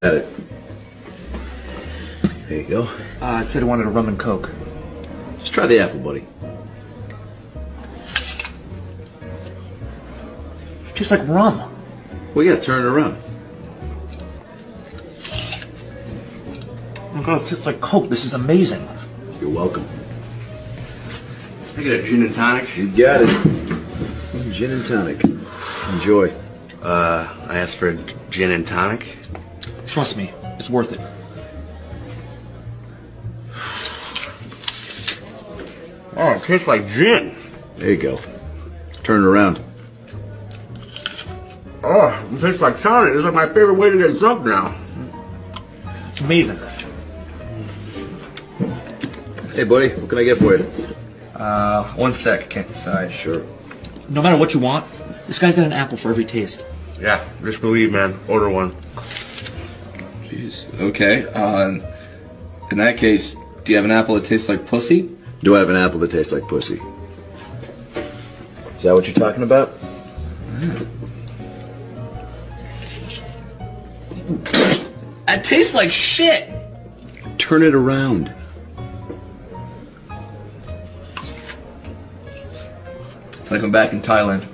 Got it. There you go. I said I wanted a rum and coke. Just try the apple, buddy. It tastes like rum. Well, yeah, turn it around. Oh my god, it tastes like coke. This is amazing. You're welcome. I get a gin and tonic. You got it. Gin and tonic. Enjoy. I asked for a gin and tonic. Trust me, it's worth it. Oh, it tastes like gin. There you go. Turn it around. Oh, it tastes like tonic. It's like my favorite way to get drunk now. It's amazing. Hey, buddy, what can I get for you? 1 sec, can't decide. Sure. No matter what you want, this guy's got an apple for every taste. Yeah, just believe, man. Order one. Jeez. Okay. In that case, do you have an apple that tastes like pussy? Do I have an apple that tastes like pussy? Is that what you're talking about? It tastes like shit. Turn it around. It's like I'm back in Thailand.